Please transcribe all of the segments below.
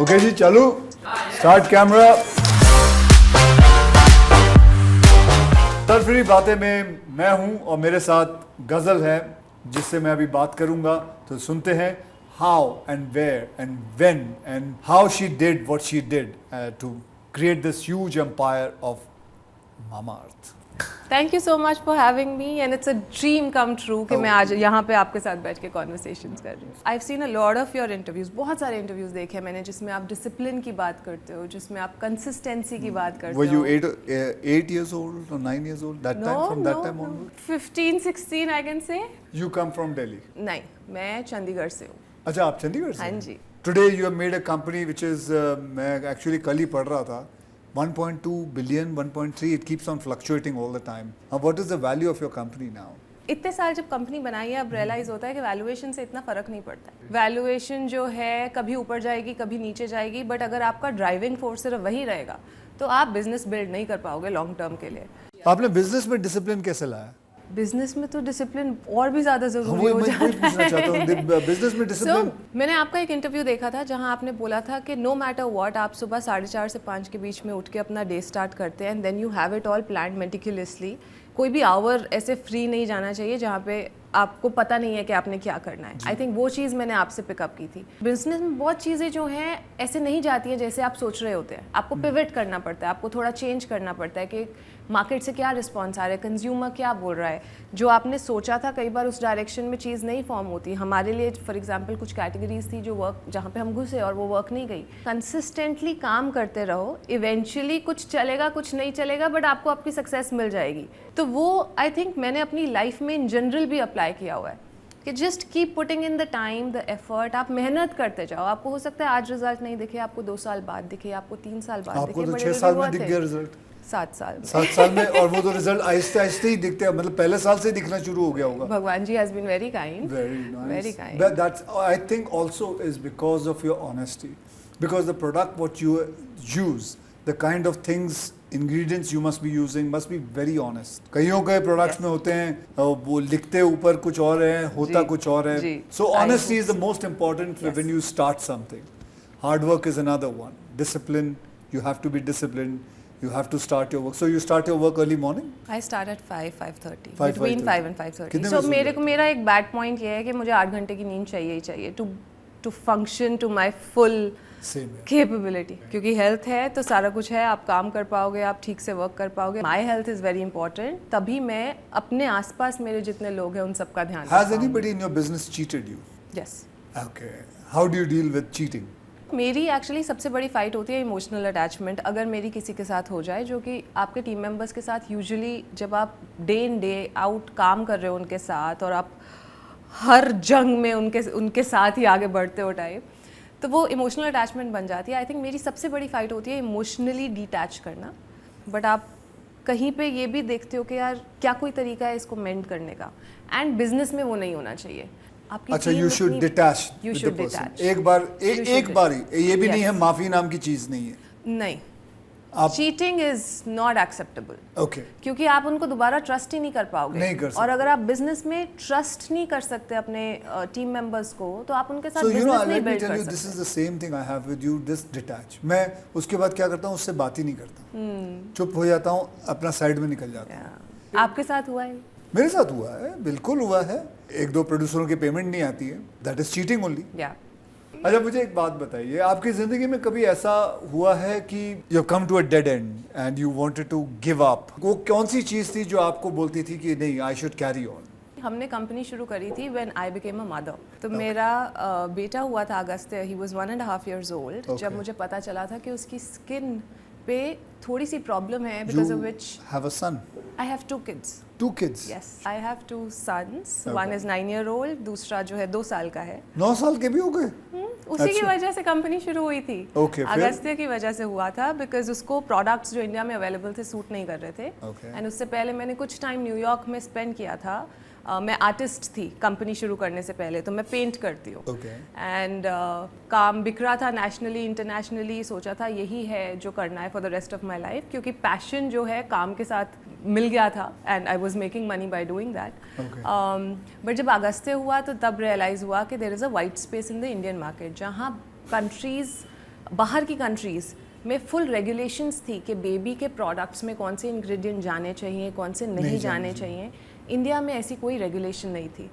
Okay जी चालू start camera. सरफरी बातें में मैं हूं और मेरे साथ गजल है जिससे मैं अभी बात करूंगा, तो सुनते हैं how and where and when and how she did what she did to create this huge empire of Mama Earth. Thank you so much for having me and it's a dream come true कि मैं आज यहाँ पे आपके साथ बैठ के conversations कर रही हूँ. I've seen a lot of your interviews, बहुत सारे interviews देखे मैंने जिसमें आप discipline की बात करते हो, जिसमें आप consistency की बात करते हो. Were you 8 years old or 9 years old that time? From that time onward? 15, 16 I can say. You come from Delhi? नहीं, मैं चंडीगढ़ से हूँ. अच्छा आप चंडीगढ़ से? हाँ जी. Today you have made a company which is मैं actually कल ही पढ़ रहा था 1.2 billion, 1.3, it keeps on fluctuating all the time. What is the value of your company now? इतने साल जब कंपनी बनाई है अब रियलाइज होता है कि वैल्यूएशन से इतना फर्क नहीं पड़ता है. वैल्यूएशन जो है कभी ऊपर जाएगी कभी नीचे जाएगी, बट अगर आपका ड्राइविंग फोर्स सिर्फ वही रहेगा तो आप बिजनेस बिल्ड नहीं कर पाओगे लॉन्ग टर्म के लिए. आपने बिजनेस में डिसिप्लिन कैसे लाया? बिजनेस में तो डिसिप्लिन और भी ज़्यादा ज़रूरी हो जाता है. बिजनेस में डिसिप्लिन. मैंने आपका एक इंटरव्यू देखा था जहां आपने बोला था कि नो मैटर व्हाट आप सुबह 4:30 से 5 के बीच में उठ के अपना डे स्टार्ट करते हैं and then you have it all planned meticulously. कोई भी आवर ऐसे फ्री नहीं जाना चाहिए जहाँ पे आपको पता नहीं है कि आपने क्या करना है. आई थिंक वो चीज़ मैंने आपसे पिकअप की थी. बिजनेस में बहुत चीज़ें जो हैं ऐसे नहीं जाती हैं जैसे आप सोच रहे होते हैं. आपको पिवट करना पड़ता है, आपको थोड़ा चेंज करना पड़ता है कि मार्केट से क्या रिस्पॉन्स आ रहा है, कंज्यूमर क्या बोल रहा है. जो आपने सोचा था कई बार उस डायरेक्शन में चीज़ नहीं फॉर्म होती. हमारे लिए फॉर एग्जांपल कुछ कैटेगरीज थी जो वर्क जहाँ पे हम घुसे और वो वर्क नहीं गई. कंसिस्टेंटली काम करते रहो, इवेंचुअली कुछ चलेगा कुछ नहीं चलेगा, बट आपको आपकी सक्सेस मिल जाएगी. तो वो आई थिंक मैंने अपनी लाइफ में इन जनरल भी अप्लाई किया हुआ है कि just keep putting in the time the effort. आप मेहनत करते जाओ. आपको हो सकता है आज रिजल्ट नहीं दिखे, आपको 2 साल बाद दिखे, आपको 3 साल बाद दिखे, आपको तो 6 साल में दिख गया रिजल्ट. 7 साल में. 7 साल में. और वो तो रिजल्ट आहिस्ते आहिस्ते ही दिखते हैं, मतलब पहले साल से ही दिखना शुरू हो गया होगा. भगवान जी has been very kind. Very nice. Very kind. But that's I think also is because of your honesty, because the product what you use, the kind of things ingredients you must be using must be very honest. कईयों के products में होते हैं वो लिखते ऊपर कुछ और है, होता कुछ और है. So honesty is the most important when you start something. Hard work is another one. Discipline, you have to be disciplined. You have to start your work. So you start your work early morning? I start at 5:30. 5, Between 5:30. 5 and 5:30. So मेरा एक bad point ये है कि मुझे 8 घंटे की नींद चाहिए ही चाहिए to function to my full capability. क्योंकि हेल्थ है तो सारा कुछ है, आप काम कर पाओगे, आप ठीक से वर्क कर पाओगे. My health is very important. तभी मैं अपने आसपास मेरे जितने लोग हैं उन सबका ध्यान रखता हूँ. Has anybody in your business cheated you? Yes. Okay. How do you deal with cheating? मेरी एक्चुअली सबसे बड़ी फाइट होती है इमोशनल अटैचमेंट. अगर मेरी किसी के साथ हो जाए, जो कि आपके टीम मेंबर्स के साथ यूजुअली जब आप डे इन डे आउट काम कर रहे हो उनके साथ और आप हर जंग में उनके साथ ही आगे बढ़ते हो टाइप, तो वो इमोशनल अटैचमेंट बन जाती है. आई थिंक मेरी सबसे बड़ी फाइट होती है इमोशनली डिटैच करना. बट आप कहीं पे ये भी देखते हो कि यार क्या कोई तरीका है इसको मेंड करने का, एंड बिजनेस में वो नहीं होना चाहिए. अच्छा, you should detach with the person. एक बार ही. ये भी नहीं है माफी नाम की चीज नहीं है. नहीं, cheating is not acceptable. Okay. क्योंकि आप उनको दोबारा ट्रस्ट ही नहीं कर पाओगे. नहीं कर सकते. और अगर आप बिजनेस में ट्रस्ट नहीं कर सकते अपने टीम मेंबर्स को, तो आप उनके साथ बिजनेस नहीं बिल्ड कर सकते. This is the same thing I have with you, this detach. मैं उसके बाद क्या करता हूँ, उससे बात ही नहीं करता. चुप हो जाता हूँ, अपना साइड में निकल जाता हूँ. आपके साथ हुआ है? मेरे साथ हुआ है, बिल्कुल हुआ है. 1-2 प्रोड्यूसरों की पेमेंट नहीं आती है, दैट इज चीटिंग ओनली. अच्छा मुझे एक बात बताइए, आपकी जिंदगी में कभी ऐसा हुआ है कि you come to a dead end and you wanted to give up? वो कौन सी चीज थी जो आपको बोलती थी कि नहीं, आई शुड कैरी ऑन? हमने कंपनी शुरू करी थी when I became a mother. तो मेरा बेटा हुआ था अगस्त, ही वाज 1.5 years old. जब मुझे पता चला था कि उसकी स्किन पे थोड़ी सी प्रॉब्लम है, because of which have a son. I have 2 kids. 2 kids? Yes, I have 2 sons. One is 9 year old, दूसरा जो है 2 साल का है. 9 साल के भी हो गए? उसी की वजह से कंपनी शुरू हुई थी. अगस्त्य की वजह से हुआ था, बिकॉज उसको प्रोडक्ट्स जो इंडिया में अवेलेबल थे सूट नहीं कर रहे थे. एंड उससे पहले मैंने कुछ टाइम न्यूयॉर्क में स्पेंड किया था. मैं आर्टिस्ट थी कंपनी शुरू करने से पहले, तो मैं पेंट करती हूँ. एंड काम बिखरा था नेशनली इंटरनेशनली. सोचा था यही है जो करना है for the rest of my life, क्योंकि पैशन जो है काम के साथ मिल गया था and I was making money by doing that. But जब अगस्त्य हुआ तो तब रियलाइज़ हुआ कि there is a white space in the Indian market, जहाँ कंट्रीज़ बाहर की कंट्रीज़ में फुल रेगुलेशंस थी कि बेबी के प्रोडक्ट्स में कौन से इंग्रेडिएंट जाने चाहिए, कौन से नहीं जाने चाहिए। इंडिया में ऐसी कोई रेगुलेशन नहीं थी।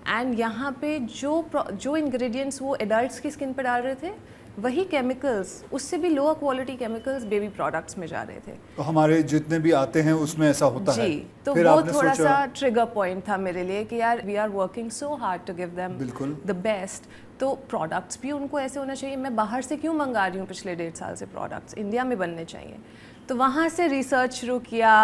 एंड यहाँ पे जो इंग्रेडिएंट्स वो एडल्ट्स की स्किन पर डाल रहे थे, वही केमिकल्स, उससे भी lower quality chemicals baby products में जा रहे थे। तो हमारे जितने भी आते हैं उसमें ऐसा होता है। जी, तो वो थोड़ा सा ट्रिगर पॉइंट था मेरे लिए कि यार we are working so hard to give them the best, तो प्रोडक्ट्स भी उनको ऐसे होना चाहिए। मैं बाहर से क्यों मंगा रही हूँ पिछले 1.5 साल से प्रोडक्ट्स, इंडिया में बनने चाहिए। तो वहाँ से रिसर्च शुरू किया,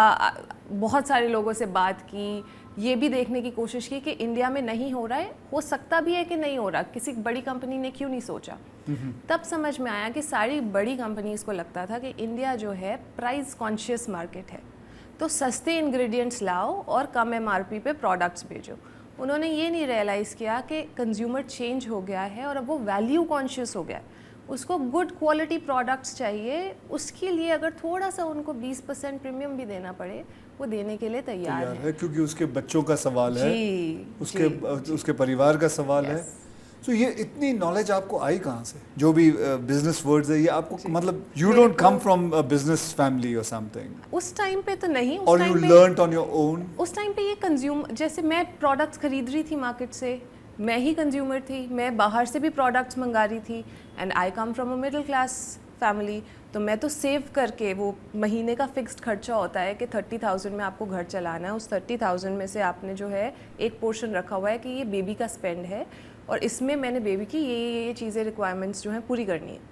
बहुत सारे लोगों से बात की, ये भी देखने की कोशिश की कि इंडिया में नहीं हो रहा है, हो सकता भी है कि नहीं हो रहा, किसी बड़ी कंपनी ने क्यों नहीं सोचा। तब समझ में आया कि सारी बड़ी कंपनीज को लगता था कि इंडिया जो है प्राइस कॉन्शियस मार्केट है, तो सस्ते इंग्रेडिएंट्स लाओ और कम MRP पे प्रोडक्ट्स भेजो। उन्होंने ये नहीं रियलाइज़ किया कि कंज्यूमर चेंज हो गया है और अब वो वैल्यू कॉन्शियस हो गया है, उसको गुड क्वालिटी प्रोडक्ट्स चाहिए। उसके लिए अगर थोड़ा सा उनको 20% प्रीमियम भी देना पड़े, वो देने के लिए तैयार है, क्योंकि उसके बच्चों का सवाल है, उसके परिवार का सवाल है। तो ये इतनी नॉलेज आपको आई कहाँ से? जो भी बिजनेस वर्ड्स है ये आपको, मतलब you don't come from a business family और समथिंग? उस टाइम पे तो नहीं, और you learned on your own? उस टाइम पे ये कंज्यूम, जैसे मैं प्रोडक्ट्स खरीद रही थी मार्केट से, मैं ही कंज्यूमर थी, मैं बाहर से भी प्रोडक्ट्स मंगा रही थी, and I come from a middle class family. तो मैं तो सेव करके, वो महीने का फिक्स्ड खर्चा होता है कि 30,000 में आपको घर चलाना है, उस 30,000 में से आपने जो है एक पोर्शन रखा हुआ है कि ये बेबी का स्पेंड है और इसमें मैंने बेबी की ये चीज़ें रिक्वायरमेंट्स जो हैं पूरी करनी है।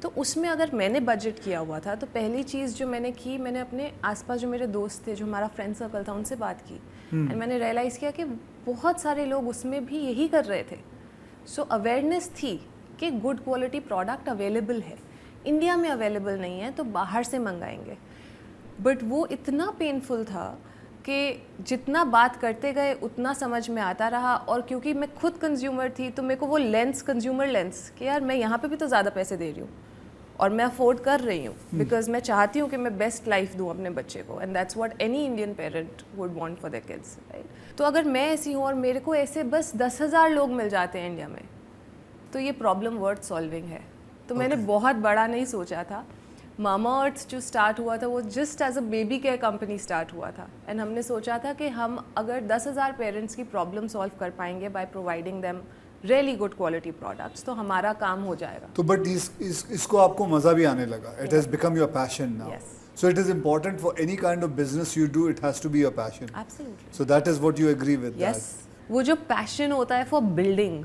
तो उसमें अगर मैंने बजट किया हुआ था, तो पहली चीज़ जो मैंने की, मैंने अपने आसपास जो मेरे दोस्त थे, जो हमारा फ्रेंड सर्कल था, उनसे बात की एंड मैंने रियलाइज़ किया कि बहुत सारे लोग उसमें भी यही कर रहे थे। सो अवेयरनेस थी कि गुड क्वालिटी प्रोडक्ट अवेलेबल है, इंडिया में अवेलेबल नहीं है तो बाहर से मंगाएंगे। बट वो इतना पेनफुल था कि जितना बात करते गए उतना समझ में आता रहा, और क्योंकि मैं खुद कंज्यूमर थी तो मेरे को वो लेंस, कंज्यूमर लेंस, कि यार मैं यहाँ पे भी तो ज़्यादा पैसे दे रही हूँ और मैं अफोर्ड कर रही हूँ, बिकॉज मैं चाहती हूँ कि मैं बेस्ट लाइफ दूँ अपने बच्चे को, and that's what any Indian parent would want for their kids, right. तो अगर मैं ऐसी हूँ और मेरे को ऐसे बस 10,000 लोग मिल जाते हैं इंडिया में, तो ये प्रॉब्लम वर्थ सॉल्विंग है। तो मैंने बहुत बड़ा नहीं सोचा था। मामा अर्थ जो स्टार्ट हुआ था वो just as a baby care company start हुआ था, एंड हमने सोचा था कि हम अगर 10,000 पेरेंट्स की प्रॉब्लम सॉल्व कर पाएंगे by providing them really good quality products, तो हमारा काम हो जाएगा। तो बट इसको आपको मज़ा भी आने लगा, it has become your passion now. So it is important for any kind of business you do, it has to be your passion. Absolutely. So that is what you agree with. Yes. वो जो passion होता है for building,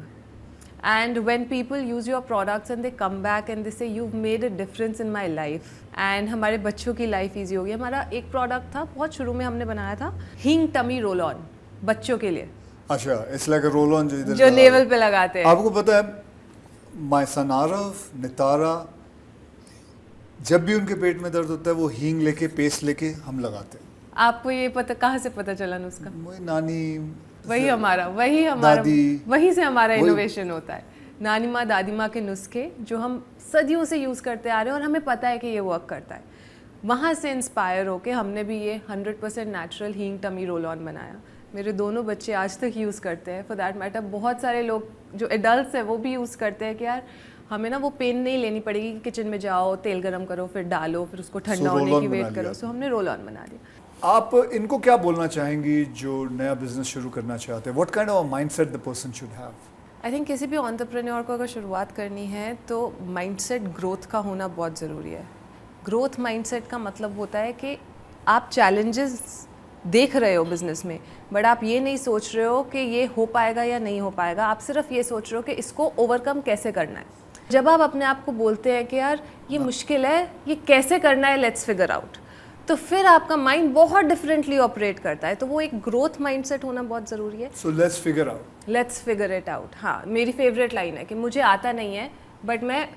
and when people use your products and they come back and they say you've made a difference in my life, and हमारे बच्चों की life easy हो गई। हमारा एक product था, बहुत शुरू में हमने बनाया था, हींग टमी रोल ऑन बच्चों के लिए। अच्छा, it's like a roll on जो इधर जो नेवल पे लगाते हैं। आपको पता है my son Arav, Antara, जब भी उनके पेट में दर्द होता है वो हींग लेके, पेस्ट लेके हम लगाते हैं। आपको ये पता कहाँ से पता चला नुस्खा? वही नानी, वही हमारा दादी, वहीं से हमारा इनोवेशन होता है। नानी माँ, दादी माँ के नुस्खे जो हम सदियों से यूज़ करते आ रहे हैं और हमें पता है कि ये वर्क करता है, वहाँ से इंस्पायर होके हमने भी ये 100% नेचुरल हींग टमी रोल ऑन बनाया। मेरे दोनों बच्चे आज तक यूज़ करते हैं। फॉर दैट मैटर बहुत सारे लोग जो एडल्ट्स हैं वो भी यूज़ करते हैं कि यार हमें ना वो पेन नहीं लेनी पड़ेगी कि किचन में जाओ, तेल गरम करो, फिर डालो, फिर उसको ठंडा होने की वेट करो। सो हमने रोल ऑन बना दिया। आप इनको क्या बोलना चाहेंगी जो नया बिजनेस शुरू करना चाहते हैं? What kind of mindset the person should have? I think किसी भी एंटरप्रेन्योर को अगर शुरुआत करनी है तो माइंडसेट ग्रोथ का होना बहुत ज़रूरी है। ग्रोथ माइंडसेट का मतलब होता है कि आप चैलेंजेस देख रहे हो बिजनेस में, बट आप ये नहीं सोच रहे हो कि ये हो पाएगा या नहीं हो पाएगा, आप सिर्फ ये सोच रहे हो कि इसको ओवरकम कैसे करना है। जब आप अपने आप को बोलते हैं कि यार ये मुश्किल है, ये कैसे करना है, लेट्स फिगर आउट, तो फिर आपका माइंड बहुत डिफरेंटली ऑपरेट करता है। तो वो एक ग्रोथ माइंडसेट होना बहुत ज़रूरी है। So let's figure out, let's figure it out. हाँ, मेरी फेवरेट लाइन है कि मुझे आता नहीं है बट मैं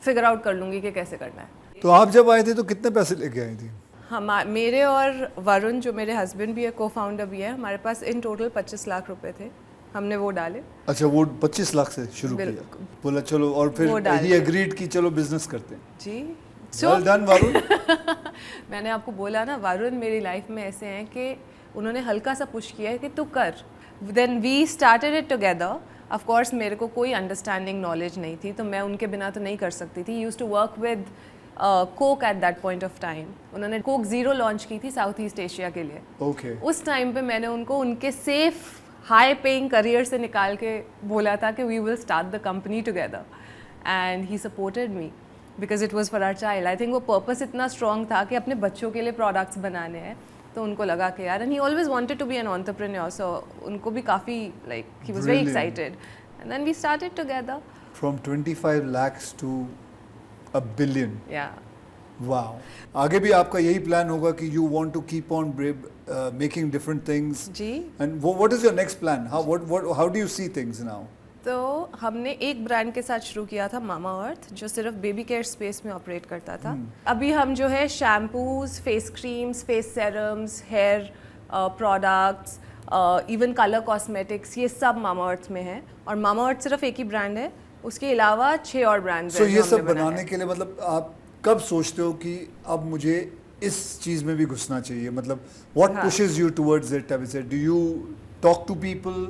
फिगर आउट कर लूँगी कि कैसे करना है। तो आप जब आए थे तो कितने पैसे लेके आई थी? हम, मेरे और वरुण जो मेरे हस्बैंड भी है, को फाउंडर भी है, हमारे पास इन टोटल 25 लाख रुपए थे, हमने वो डाले। अच्छा, वो 25 लाख से शुरू किया, बोला चलो, और फिर ही एग्रीड की चलो बिजनेस करते हैं। जी, वेल डन वरुण। मैंने आपको बोला ना, वरुण मेरी लाइफ में ऐसे हैं कि उन्होंने हल्का सा पुश किया है कि तू कर। Then we started it together. Of course मेरे को कोई अंडरस्टैंडिंग नॉलेज नहीं थी, तो मैं उनके बिना तो नहीं कर सकती थी. Used to work with Coke at that point of time. उन्होंने कोक ज़ीरो लॉन्च की थी साउथ ईस्ट एशिया के लिए. Okay. उस टाइम पे मैंने उनको उनके सेफ हाई पेइंग करियर से निकाल के बोला था कि we will start the company together, and he supported me because it was for our child. I think वो पर्पस इतना स्ट्रॉन्ग था कि अपने बच्चों के लिए प्रोडक्ट्स बनाने हैं, तो उनको लगा कि यार, and he always wanted to be an entrepreneur, so उनको भी काफ़ी like he was very excited, and then we started together. From 25 lakhs to a billion. या Wow. आगे भी आपका यही प्लान होगा कि you want to keep on making different things. Ji. And what is your next plan? How do you see things now? तो हमने एक ब्रांड के साथ शुरू किया था मामा अर्थ, जो सिर्फ बेबी केयर स्पेस में ऑपरेट करता था. अभी हम जो है shampoos, face creams, face serums, hair products, even colour cosmetics, ये सब मामा अर्थ में है. और मामा अर्थ सिर्फ एक ही ब्रांड है, उसके अलावा 6 और ब्रांड्स So हैं. ये सब बनाने के लिए मतलब आप कब सोचते हो कि अब मुझे इस चीज में भी घुसना चाहिए? मतलब what pushes you towards it? I would say, do you talk to people?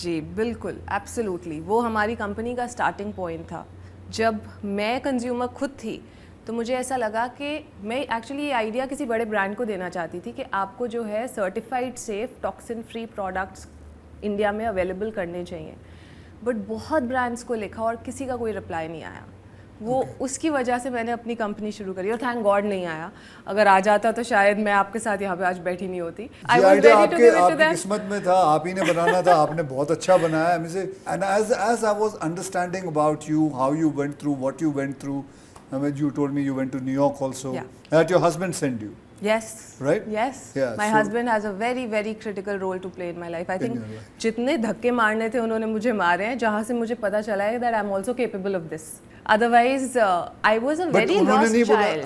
जी बिल्कुल, एब्सोल्युटली. वो हमारी कंपनी का स्टार्टिंग पॉइंट था. जब मैं कंज्यूमर खुद थी तो मुझे ऐसा लगा कि मैं एक्चुअली ये आइडिया किसी बड़े ब्रांड को देना चाहती थी कि आपको जो है certified safe toxin free products India में अवेलेबल करने चाहिए. बट बहुत ब्रांड्स को लिखा और किसी का कोई रिप्लाई नहीं आया. वो उसकी वजह से मैंने अपनी कंपनी शुरू करी, और थैंक गॉड नहीं आया. अगर आ जाता तो शायद मैं आपके साथ यहाँ पे आज बैठी नहीं होती. I was ready to give it to them. किस्मत में था, आप ही ने बनाना था, आपने बहुत अच्छा बनाया. And as I was understanding about you, how you went through, what you went through. I mean, you told me you went to New York also. Yeah. That your husband sent you. Yes. Right? Yes. Yeah, My so husband has a very very critical role to play in my life. I think your life. जितने धक्के मारने थे उन्होंने मुझे मारे हैं, जहाँ से मुझे पता चला है that I'm also capable of this. Otherwise, I was a but very उन्होंने lost नहीं बोला, child.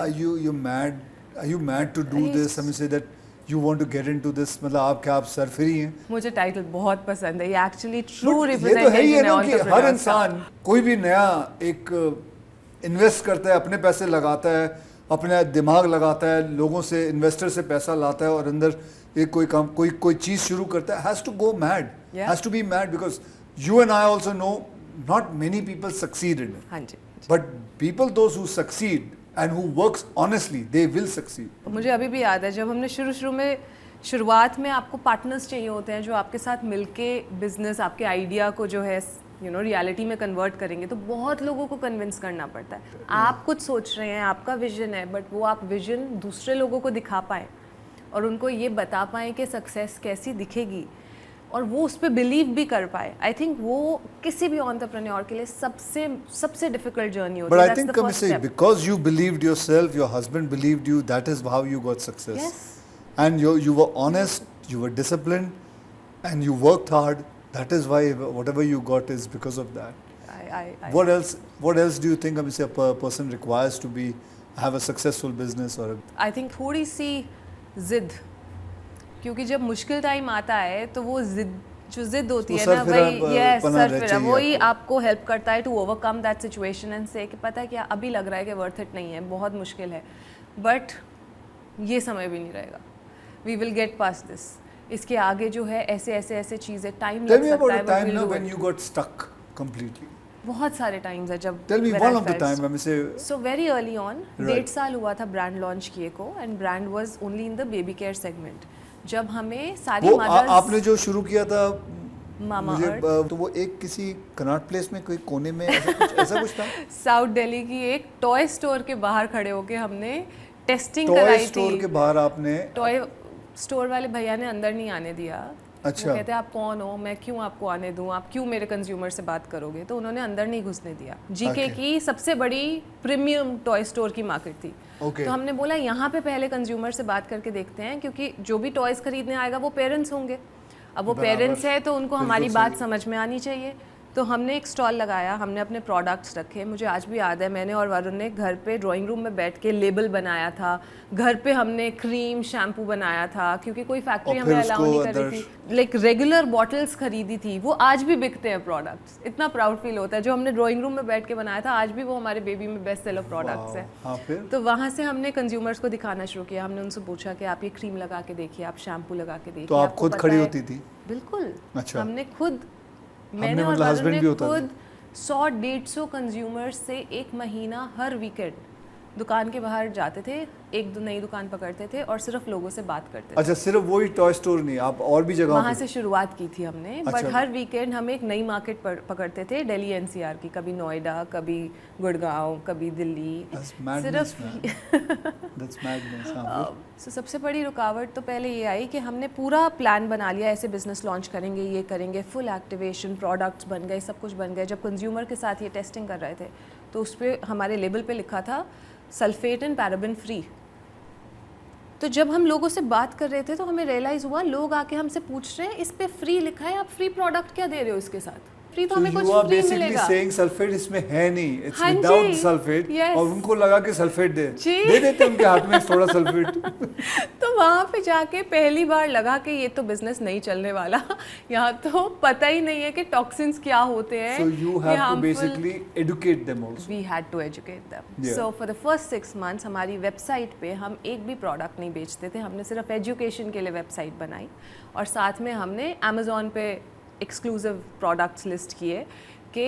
are you mad to do this? I mean, say that you want to get into this. मतलब आप सरफिरी हैं. मुझे टाइटल बहुत पसंद है. ये एक्चुअली ट्रू But ये तो है ही है रिप्रेजेंटेशन है ना कि हर entrepreneurs का. इंसान कोई भी नया एक इन्वेस्ट करता है, अपने पैसे लगाता है, अपना दिमाग लगाता है, लोगों से इन्वेस्टर से पैसा लाता है और अंदर एक कोई काम कोई चीज शुरू करता है, has to go mad, has to be mad, because you and I also know not many people succeed in it. हाँ जी. But people those who succeed and who works honestly, they will succeed. मुझे अभी भी याद है जब हमने शुरुआत में आपको पार्टनर्स चाहिए होते हैं जो आपके साथ मिलके बिजनेस, आपके आइडिया को जो है रियलिटी में कन्वर्ट करेंगे, तो बहुत लोगों को कन्विंस करना पड़ता है. आप कुछ सोच रहे हैं, आपका विजन है, बट वो आप विजन दूसरे लोगों को दिखा पाए और उनको ये बता पाएँ कि सक्सेस कैसी दिखेगी और वो उस पर बिलीव भी कर पाए. आई थिंक वो किसी भी एंटरप्रेन्योर के लिए सबसे डिफिकल्ट जर्नी होती है. But I think because you believed yourself, your husband believed you, that is how you got success. Yes. And you were honest, you were disciplined, and you worked hard. That is why whatever you got is because of that. What else do you think a person requires to have a successful business or I think थोड़ी सी जिद, क्योंकि जब मुश्किल time आता है तो वो जिद होती है ना, वही सरफिरा वही आपको हेल्प करता है to overcome that situation and say कि पता है क्या, अभी लग रहा है कि वर्थ इट नहीं है, बहुत मुश्किल है, बट ये समय भी नहीं रहेगा. We will get past this. इसके आगे जो है ऐसे चीजें टाइम लग सकता है. time now when you got stuck completely. बहुत सारे टाइम्स है जब. Tell me one of the time. I mean, say. So very early on, 1.5 साल हुआ था ब्रांड लॉन्च किए को, and brand was only in the baby care segment. जब हमें सारी मदर्स, आपने जो शुरू किया था मामा अर्थ, तो वो एक किसी कनॉट प्लेस में कोई कोने में ऐसा कुछ था. साउथ दिल्ली की एक टॉय स्टोर के बाहर खड़े होके हमने टेस्टिंग कराई थी. टॉय स्टोर के बाहर आपने, टॉय स्टोर वाले भैया ने अंदर नहीं आने दिया. अच्छा. वो कहते हैं आप कौन हो, मैं क्यों आपको आने दूं, आप क्यों मेरे कंज्यूमर से बात करोगे, तो उन्होंने अंदर नहीं घुसने दिया. जीके की सबसे बड़ी प्रीमियम टॉय स्टोर की मार्केट थी. तो हमने बोला यहाँ पे पहले कंज्यूमर से बात करके देखते हैं, क्योंकि जो भी टॉयज खरीदने आएगा वो पेरेंट्स होंगे. अब वो पेरेंट्स है तो उनको हमारी बात समझ में आनी चाहिए. तो हमने एक स्टॉल लगाया, हमने अपने प्रोडक्ट्स रखे. मुझे आज भी याद है, मैंने और वरुण ने घर पे ड्राइंग रूम में बैठ के लेबल बनाया था. घर पे हमने क्रीम शैम्पू बनाया था, क्योंकि कोई फैक्ट्री हमें अलाउ नहीं कर रही थी. लाइक रेगुलर बॉटल्स खरीदी थी. वो आज भी बिकते हैं प्रोडक्ट्स. इतना प्राउड फील होता है. जो हमने ड्राइंग रूम में बैठ के बनाया था, आज भी वो हमारे बेबी में बेस्ट सेलर प्रोडक्ट्स है. तो वहाँ से हमने कंज्यूमर्स को दिखाना शुरू किया. हमने उनसे पूछा कि आप ये क्रीम लगा के देखिए, आप शैम्पू लगा के देखिए. तो आप खुद खड़ी होती थी? बिल्कुल. अच्छा. हमने खुद मैंने और मतलब वरुण हस्बैंड ने भी होता था। खुद 100-150 कंज्यूमर्स से एक महीना हर वीकेंड दुकान के बाहर जाते थे, एक नई दुकान पकड़ते थे और सिर्फ लोगों से बात करते थे। अच्छा, सिर्फ वही टॉय स्टोर नहीं, आप और भी जगहों वहाँ पे? से शुरुआत की थी हमने, बट अच्छा। हर वीकेंड हम एक नई मार्केट पकड़ते थे, दिल्ली एनसीआर की, कभी नोएडा, कभी गुड़गांव, कभी दिल्ली। That's madness, सिर्फ That's madness, हाँ, so, सबसे बड़ी रुकावट तो पहले ये आई कि हमने पूरा प्लान बना लिया, ऐसे बिजनेस लॉन्च करेंगे, ये करेंगे, फुल एक्टिवेशन, प्रोडक्ट्स बन गए, सब कुछ बन गए। जब कंज्यूमर के साथ ये टेस्टिंग कर रहे थे तो उस पर हमारे लेबल पे लिखा था सल्फेट एंड पैराबेन फ्री। तो जब हम लोगों से बात कर रहे थे तो हमें रियलाइज़ हुआ, लोग आके हमसे पूछ रहे हैं इस पे फ्री लिखा है, आप फ्री प्रोडक्ट क्या दे रहे हो इसके साथ? फ्री तो हमें कुछ फ्री मिलेगा। saying सल्फेट इसमें है नहीं, it's हाँ without जी, सल्फेट, yes। और उनको लगा कि सल्फेट जी। दे देते उनके हाथ में थोड़ा सल्फेट। तो वहाँ पे जाके पहली बार लगा कि ये तो बिजनेस नहीं चलने वाला। यहाँ तो पता ही नहीं है कि टॉक्सिन्स क्या होते हैं। So you have to basically educate them also. We had to educate them. Yeah. So for the first 6 months हमारी वेबसाइट पे हम एक भी प्रोडक्ट नहीं बेचते थे, हमने सिर्फ एजुकेशन के लिए वेबसाइट बनाई और साथ में हमने अमेज़ॉन पे एक्सक्लूसिव प्रोडक्ट्स लिस्ट किए कि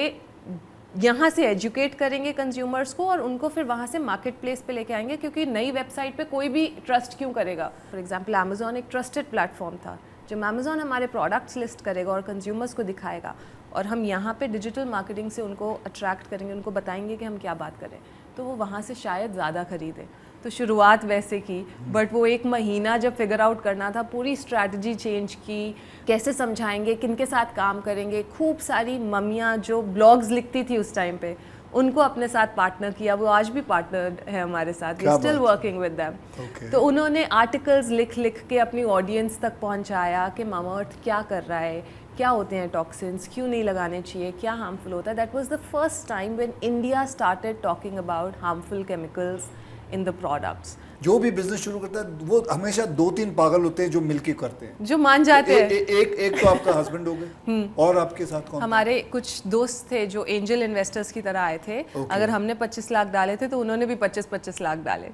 यहाँ से एजुकेट करेंगे कंज्यूमर्स को और उनको फिर वहाँ से मार्केट प्लेस पे लेके आएंगे, क्योंकि नई वेबसाइट पे कोई भी ट्रस्ट क्यों करेगा। फॉर एग्जांपल अमेज़ॉन एक ट्रस्टेड प्लेटफॉर्म था, जब अमेज़ॉन हमारे प्रोडक्ट्स लिस्ट करेगा और कंज्यूमर्स को दिखाएगा और हम यहाँ पे डिजिटल मार्केटिंग से उनको अट्रैक्ट करेंगे, उनको बताएंगे कि हम क्या बात करें, तो वो वहाँ से शायद ज़्यादा खरीदें। तो शुरुआत वैसे की, बट वो एक महीना जब फिगर आउट करना था, पूरी स्ट्रैटेजी चेंज की, कैसे समझाएंगे, किन के साथ काम करेंगे। खूब सारी मम्मियाँ जो ब्लॉग्स लिखती थी उस टाइम पे, उनको अपने साथ पार्टनर किया, वो आज भी पार्टनर है हमारे साथ, we still working with them. तो उन्होंने आर्टिकल्स लिख के अपनी ऑडियंस तक पहुंचाया कि मामाअर्थ क्या कर रहा है, क्या होते हैं टॉक्सिन्स, क्यों नहीं लगाने चाहिए, क्या हार्मफुल होता है। That was the first time when India started talking about harmful chemicals in the products. जो भी बिजनेस शुरू करता है वो हमेशा 2-3 पागल होते हैं जो मिलके करते हैं, जो मान जाते हैं। एक तो आपका हस्बैंड हो गए, और आपके साथ कौन? हमारे कुछ दोस्त थे जो एंजल इन्वेस्टर्स की तरह आए थे। अगर हमने 25 लाख डाले थे तो उन्होंने भी 25-25 लाख डाले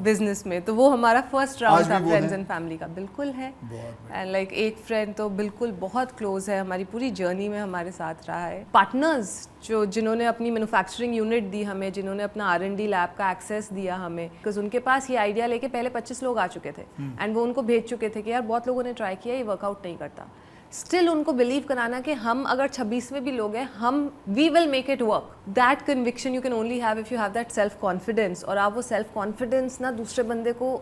बिजनेस में। तो वो हमारा फर्स्ट राउंड था फ्रेंड्स एंड फैमिली का। बिल्कुल है। एंड लाइक एक फ्रेंड तो बिल्कुल बहुत क्लोज है, हमारी पूरी जर्नी में हमारे साथ रहा है। पार्टनर्स जिन्होंने अपनी मैन्युफैक्चरिंग यूनिट दी हमें, जिन्होंने अपना R&D लैब का एक्सेस दिया हमें, बिकॉज उनके पास ये आइडिया लेके पहले 25 लोग आ चुके थे एंड वो उनको भेज चुके थे कि यार बहुत लोगों ने ट्राई किया, ये वर्कआउट नहीं करता। स्टिल उनको बिलीव कराना कि हम अगर 26वें भी लोग हैं, हम we will make it work. That conviction you can only have if you have that self confidence. और आप वो सेल्फ कॉन्फिडेंस ना दूसरे बंदे को,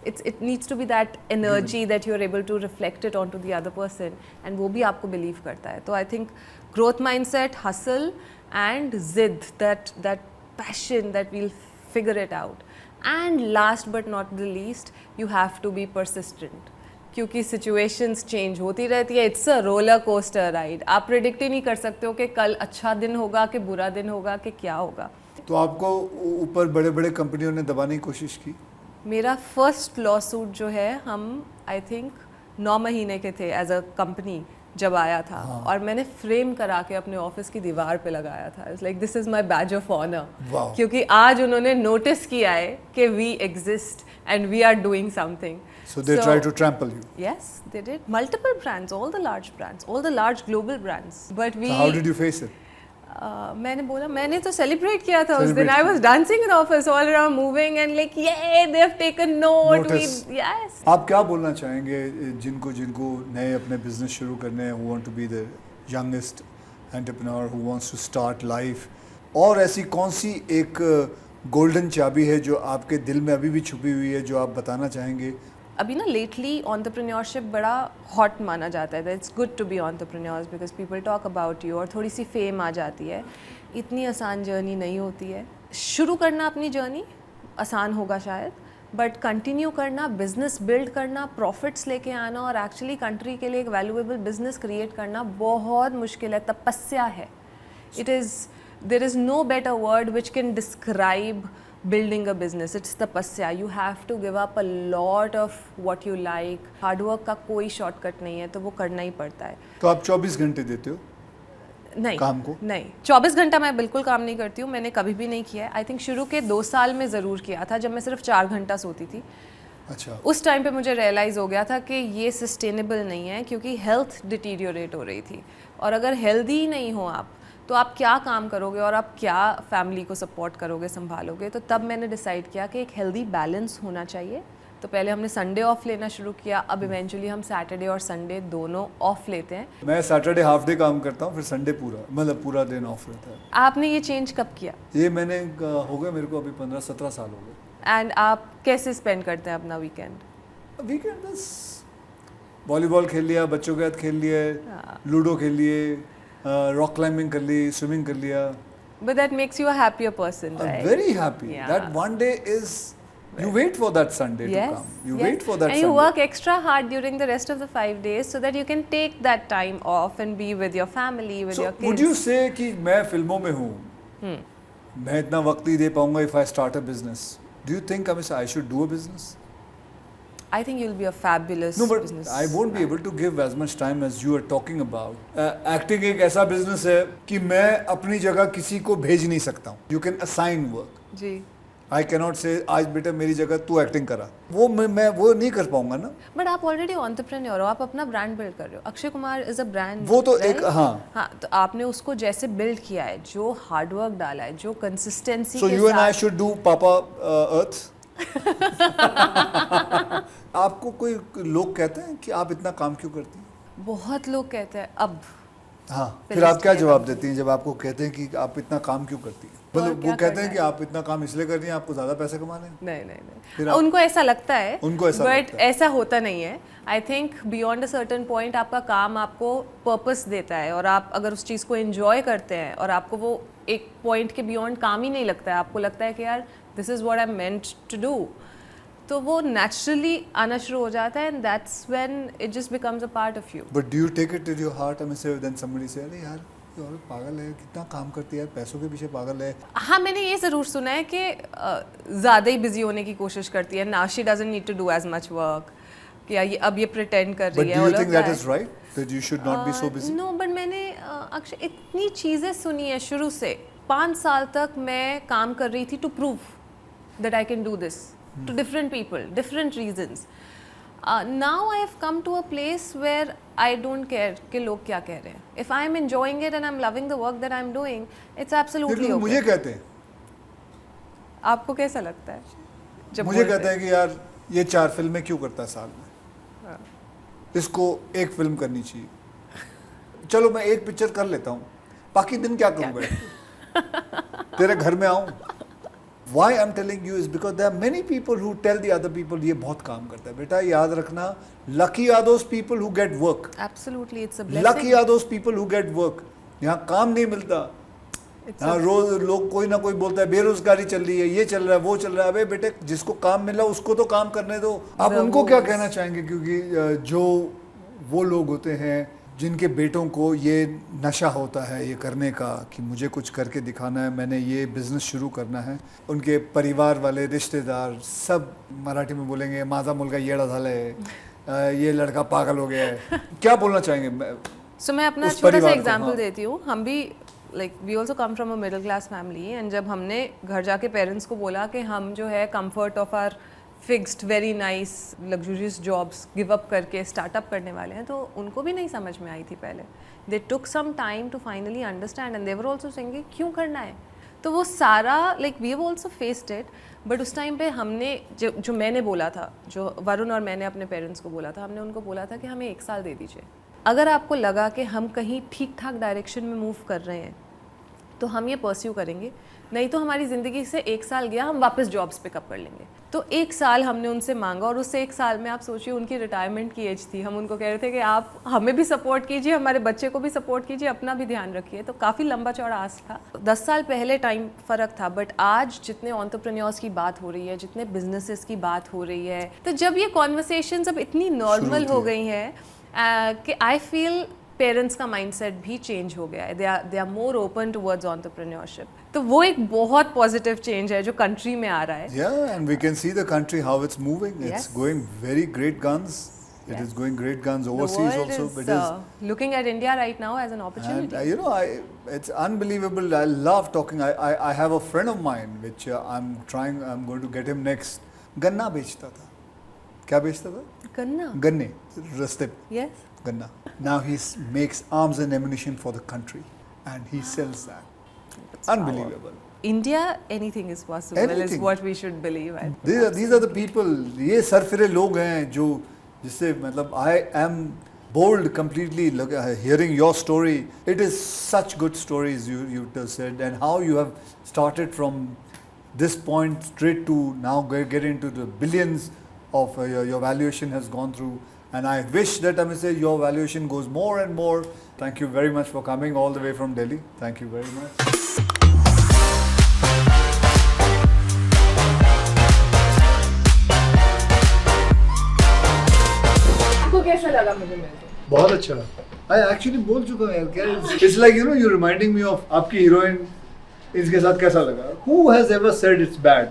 it needs to be that energy that you are able to reflect it on to the other person, and वो भी आपको बिलीव करता है। तो I think growth mindset, hustle and जिद, that passion that will figure it out. And last but not the least, you have to be persistent, क्योंकि situations change होती रहती है। It's a roller coaster ride. आप predict ही नहीं कर सकते हो कि कल अच्छा दिन होगा कि बुरा दिन होगा कि क्या होगा। तो आपको ऊपर बड़े बड़े कंपनियों ने दबाने की कोशिश की? मेरा फर्स्ट लॉ सूट जो है, हम आई थिंक 9 महीने के थे एज अ कंपनी जब आया था। और मैंने फ्रेम करा के अपने ऑफिस की दीवार पे लगाया था। It's like this is my badge of honour, क्योंकि आज उन्होंने नोटिस किया है कि we exist and we are doing something. So they tried to trample you. Yes, they did. Multiple brands, all the large brands, all the large global brands. But we. So how did you face it? मैंने बोला, मैंने तो celebrate किया था उस दिन. I was dancing in the office, all around, moving and like, yeah, they have taken note. Yes. आप क्या बोलना चाहेंगे जिनको नए अपने business शुरू करने हैं, who want to be the youngest entrepreneur, who wants to start life, और ऐसी कौन सी एक गोल्डन चाबी है जो आपके दिल में अभी भी छुपी हुई है, जो आप बताना चाहेंगे? अभी ना लेटली एंटरप्रेन्योरशिप बड़ा हॉट माना जाता है। It's good to be entrepreneurs because people talk about you, और थोड़ी सी फेम आ जाती है। इतनी आसान जर्नी नहीं होती है। शुरू करना अपनी जर्नी आसान होगा शायद, बट कंटिन्यू करना, बिजनेस बिल्ड करना, प्रॉफिट्स लेके आना और एक्चुअली कंट्री के लिए एक वैल्यूएबल बिजनेस क्रिएट करना बहुत मुश्किल है, तपस्या है। There is no better word which can describe building a business. It's tapasya. You have to give up a lot of what you like. Hard work का कोई shortcut नहीं है, तो वो करना ही पड़ता है। तो आप 24 घंटे देते हो नहीं काम को? नहीं, 24 घंटा मैं बिल्कुल काम नहीं करती हूँ। मैंने कभी भी नहीं किया है। आई थिंक शुरू के 2 साल में ज़रूर किया था, जब मैं सिर्फ 4 घंटा सोती थी। अच्छा। उस टाइम पे मुझे रियलाइज़ हो गया था कि ये सस्टेनेबल नहीं है, क्योंकि हेल्थ डिटीरियोरेट हो रही थी। और अगर हेल्दी ही नहीं हो आप तो आप क्या काम करोगे और आप क्या फैमिली को सपोर्ट करोगे, संभालोगे। तो तब मैंने डिसाइड किया कि एक हेल्दी बैलेंस होना चाहिए। तो पहले हमने संडे ऑफ लेना शुरू किया, अब इवेंचुअली हम सैटरडे और संडे दोनों ऑफ लेते हैं। मैं सैटरडे हाफ डे काम करता हूँ, फिर संडे पूरा, मतलब पूरा दिन ऑफ रहता है। आपने ये चेंज कब किया? ये मैंने हो गया मेरे को अभी 15-17 साल हो गए। एंड आप कैसे स्पेंड करते हैं अपना वीकेंड? वीकेंड बस वॉलीबॉल खेल लिया, बच्चों के साथ खेल लिए, लूडो खेल लिए, रॉक क्लाइंबिंग कर ली, स्विमिंग कर लिया। But that makes you a happier person, right? I'm very happy. Yeah. That one day is, you wait for that Sunday to come. You wait for that and Sunday. you work extra hard during the rest of the 5 days so that you can take that time off and be with your family, with your kids. Would you say कि मैं फिल्मों में हूँ, मैं इतना वक्त नहीं दे पाऊँगा if I start a business? Do you think I should do a business? I think you'll be a fabulous business. I won't be able to give as much time as you are talking about. Acting एक ऐसा business है कि मैं अपनी जगह किसी को भेज नहीं सकता हूँ. You can assign work. Ji. I cannot say आज बेटा मेरी जगह तू एक्टिंग करा. वो मैं वो नहीं कर पाऊंगा ना. But आप ऑलरेडी entrepreneur हो, आप अपना ब्रांड बिल्ड कर रहे हो. Akshay Kumar is a brand. वो तो एक हाँ. तो आपने उसको जैसे बिल्ड किया है, जो हार्ड वर्क डाला है, जो कंसिस्टेंसी के साथ. So you and I should do Papa Earth. आपको कोई लोग कहते हैं कि आप इतना काम क्यों करती हैं? बहुत लोग कहते हैं अब. हाँ, फिर आप क्या जवाब देती हैं जब आपको कहते हैं कि आप इतना काम क्यों करती हैं? मतलब वो कहते हैं कि आप इतना काम इसलिए कर रही हैं, आपको ज़्यादा पैसे कमाने हैं? नहीं। उनको ऐसा लगता है, बट ऐसा होता नहीं है। I think beyond a certain point आपका काम आपको पर्पस देता है, और आप अगर उस चीज़ को एंजॉय करते हैं और आपको वो एक पॉइंट के बियॉन्ड काम ही नहीं लगता है, आपको लगता है कि यार this is what I meant to do, तो वो नेचुरली आना शुरू हो जाता है, and that's when it just becomes a part of you. But do you take it to your heart? I mean say then somebody say अरे यार ये औरत पागल है, कितना काम करती है, पैसों के पीछे पागल है। हाँ, मैंने ये ज़रूर सुना है कि ज़्यादा ही बिजी होने की कोशिश करती है, now she doesn't need to do as much work, कि अब ये प्रिटेंड कर रही है। But do you think that is right? That you should not be so busy? No, but मैंने अक्षय इतनी चीज़ें सुनी है शुरू से। 5 साल तक मैं काम कर रही थी to prove that I can do this to different people, different reasons. Now I have come to a place where I don't care कि लोग क्या कह रहे हैं. If I am enjoying it and I'm loving the work that I'm doing, it's absolutely okay. मुझे कहते हैं, आपको कैसा लगता है जब मुझे कहते हैं कि यार ये 4 फिल्में क्यों करता है साल में, इसको एक फिल्म करनी चाहिए। चलो मैं एक पिक्चर कर लेता हूँ, बाकी दिन क्या करूँगा? तेरे घर में आऊँ? Why I'm telling you is because there are many people who tell the other people ये बहुत काम करता है। बेटा याद रखना, lucky are those people who get work. Absolutely, it's a blessing. Lucky are those people who get work. यहाँ काम नहीं मिलता, यहाँ रोज लोग कोई ना कोई बोलता है बेरोजगारी चल रही है, ये चल रहा है, वो चल रहा है। अबे बेटे जिसको काम मिला उसको तो काम करने दो। आप उनको क्या कहना चाहेंगे? क्योंकि जो वो लोग होते हैं जिनके बेटों को ये नशा होता है ये करने का कि मुझे कुछ करके दिखाना है, मैंने ये बिजनेस शुरू करना है, उनके परिवार वाले रिश्तेदार सब मराठी में बोलेंगे माझा मुलगा येडा झालाय, ये लड़का पागल हो गया है। क्या बोलना चाहेंगे? मैं अपना छोटा सा एग्जांपल देती हूँ। हम भी we also come from a middle class family, and जब हमने घर जाके पेरेंट्स को बोला कि हम जो है comfort of our fixed very nice luxurious jobs give up करके स्टार्टअप करने वाले हैं, तो उनको भी नहीं समझ में आई थी पहले। They took some time to finally understand, and they were also saying क्यों करना है। तो वो सारा we have also faced it, but उस टाइम पे हमने जो मैंने बोला था, जो वरुण और मैंने अपने पेरेंट्स को बोला था, हमने उनको बोला था कि हमें 1 साल दे दीजिए। अगर आपको लगा कि हम कहीं ठीक ठाक डायरेक्शन में मूव कर रहे हैं तो हम ये परस्यू करेंगे, नहीं तो हमारी ज़िंदगी से 1 साल गया, हम वापस जॉब्स पिकअप कर लेंगे। तो 1 साल हमने उनसे मांगा, और उससे 1 साल में आप सोचिए उनकी रिटायरमेंट की एज थी। हम उनको कह रहे थे कि आप हमें भी सपोर्ट कीजिए, हमारे बच्चे को भी सपोर्ट कीजिए, अपना भी ध्यान रखिए। तो काफ़ी लंबा चौड़ा आस था। 10 साल पहले टाइम फ़र्क था, बट आज जितने एंटरप्रेन्योर्स की बात हो रही है, जितने बिजनेसेस की बात हो रही है, तो जब ये कॉन्वर्सेशंस अब इतनी नॉर्मल हो गई हैं कि आई फील पेरेंट्स का माइंडसेट भी चेंज हो गया है। They are more open towards entrepreneurship. तो वो एक बहुत पॉजिटिव चेंज है जो कंट्री में आ रहा है। Yeah, and we can see the country how it's moving. It's Yes. going very great guns. It Yes. is going great guns overseas The world also. is It is looking at India right now as an opportunity. And you know, it's unbelievable. I love talking. I have a friend of mine which I'm going to get him next. गन्ना बेचता था। क्या बेचता था? गन्ना? गन्ने रास्ते पे। Yes. गन्ना. Now he makes arms and ammunition for the country and he sells that. Unbelievable. India, anything is possible is Anything. what we should believe. I think. These are the people. ये सरफिरे लोग हैं जो जिससे मतलब I am bold completely hearing your story. It is such good stories you said, and how you have started from this point straight to now get into the billions of your valuation has gone through. And I wish that your valuation goes more and more. Thank you very much for coming all the way from Delhi. Thank you very much. आपको कैसा लगा मुझे मिलकर? बहुत अच्छा. I actually बोल चुका हूँ यार क्या. It's like you're reminding me of आपकी हीरोइन. इसके साथ कैसा लगा? Who has ever said it's bad?